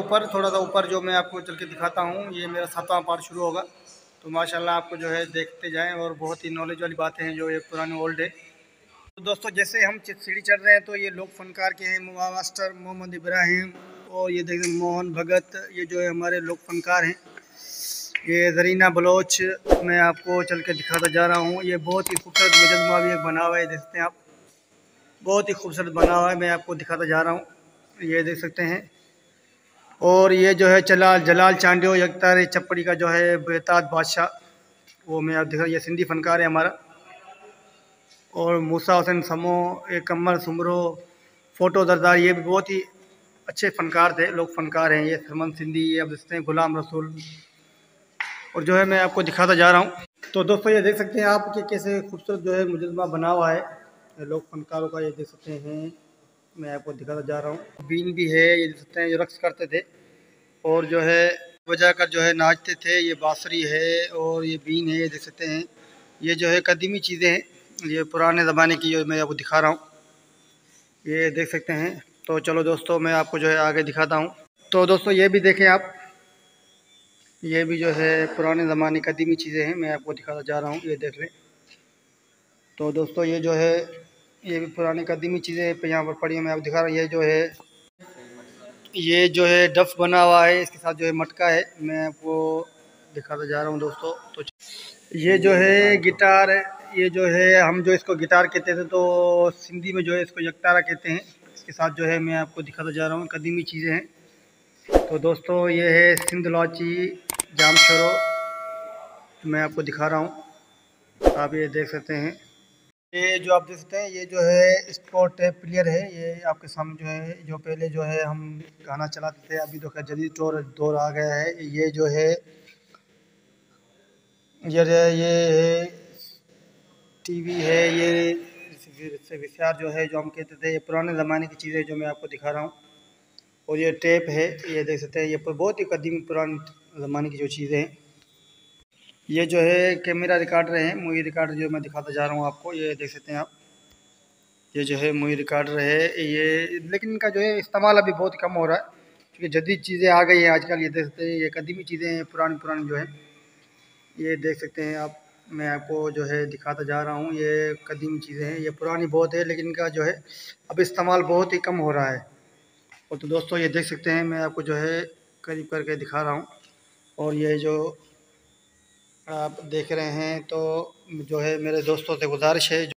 ऊपर, थोड़ा सा ऊपर जो मैं आपको चल के दिखाता हूँ। ये मेरा 7वां पार्ट शुरू होगा, तो माशाल्लाह आपको जो है देखते जाएं। और बहुत ही नॉलेज वाली बातें हैं जो ये पुराने ओल्ड है। तो दोस्तों जैसे हम सीढ़ी चढ़ रहे हैं तो ये लोक फनकार के हैं मास्टर मोहम्मद इब्राहिम, और ये देखें मोहन भगत, ये जो है हमारे लोक फनकार हैं। ये जरीना बलोच मैं आपको चल के दिखाता जा रहा हूँ। ये बहुत ही खूबसूरत मुजस्मा भी एक बना हुआ है, देखते हैं आप, बहुत ही खूबसूरत बना हुआ है, मैं आपको दिखाता जा रहा हूँ। ये देख सकते हैं। और ये जो है जलाल चांडियो यकतार चपड़ी का जो है बेताज बादशाह, वो मैं आप दिखा, ये सिंधी फनकार है हमारा। और मूसा हुसैन समो, एक कमर सुमरो, फ़ोटो दरदार, ये भी बहुत ही अच्छे फ़नकार थे, लोग फ़नकार हैं। ये सरमन सिंधी, ये अब देखते हैं गुलाम रसूल, और जो है मैं आपको दिखाता जा रहा हूँ। तो दोस्तों ये देख सकते हैं आप कि कैसे खूबसूरत जो है मुजस्मा बना हुआ है लोग फनकारों का, ये देख सकते हैं, मैं आपको दिखाता जा रहा हूँ। बीन भी है, ये देख सकते हैं, जो रक्स करते थे और जो है बजा कर जो है नाचते थे। ये बांसुरी है और ये बीन है, ये देख सकते हैं। ये जो है कदीमी चीज़ें हैं, ये पुराने ज़माने की जो मैं आपको दिखा रहा हूँ, ये देख सकते हैं। तो चलो दोस्तों मैं आपको जो है आगे दिखाता हूँ। तो दोस्तों ये भी देखें आप, ये भी जो है पुराने ज़माने कदीमी चीज़ें हैं, मैं आपको दिखाता जा रहा हूँ, ये देख लें। तो दोस्तों ये जो है ये भी पुरानी कदीमी चीज़ें यहाँ पर पड़ी हैं, मैं आपको दिखा रहा हूँ। ये जो है डफ बना हुआ है, इसके साथ जो है मटका है, मैं आपको दिखाता जा रहा हूँ दोस्तों। तो ये जो है गिटार, ये जो है हम जो इसको गिटार कहते थे, तो सिंधी में जो है इसको यकतारा कहते हैं। इसके साथ जो है मैं आपको दिखाता जा रहा हूँ, कदीमी चीज़ें हैं। तो दोस्तों ये है सिंध लाची जाम शरो, मैं आपको दिखा रहा हूँ, आप ये देख सकते हैं। ये जो आप देख सकते हैं, ये जो है स्पोर्ट प्लेयर है, ये आपके सामने जो है, जो पहले जो है हम गाना चलाते थे, अभी तो खैर जदीद दौर आ गया है। ये जो है ये है टीवी है, ये वीसीआर जो है जो हम कहते थे, ये पुराने ज़माने की चीज़ें जो मैं आपको दिखा रहा हूँ। और ये टेप है, ये देख सकते हैं, ये बहुत ही कदीम पुराने ज़माने की जो चीज़ें हैं। ये जो है कैमरा रिकॉर्डर है, मूवी रिकॉर्डर जो मैं दिखाता जा रहा हूँ आपको, ये देख सकते हैं आप। ये जो है मूवी रिकॉर्डर है ये, लेकिन इनका जो है इस्तेमाल अभी बहुत कम हो रहा है, क्योंकि जदीद चीज़ें आ गई हैं आजकल। ये देख सकते हैं, ये कदीमी चीज़ें हैं, पुरानी पुरानी जो है, ये देख सकते हैं आप। मैं आपको जो है दिखाता जा रहा हूँ, ये कदीमी चीज़ें हैं, ये पुरानी बहुत है, लेकिन इनका जो है अब इस्तेमाल बहुत ही कम हो रहा है। और तो दोस्तों ये देख सकते हैं, मैं आपको जो है करीब करके दिखा रहा हूँ। और ये जो आप देख रहे हैं, तो जो है मेरे दोस्तों से गुजारिश है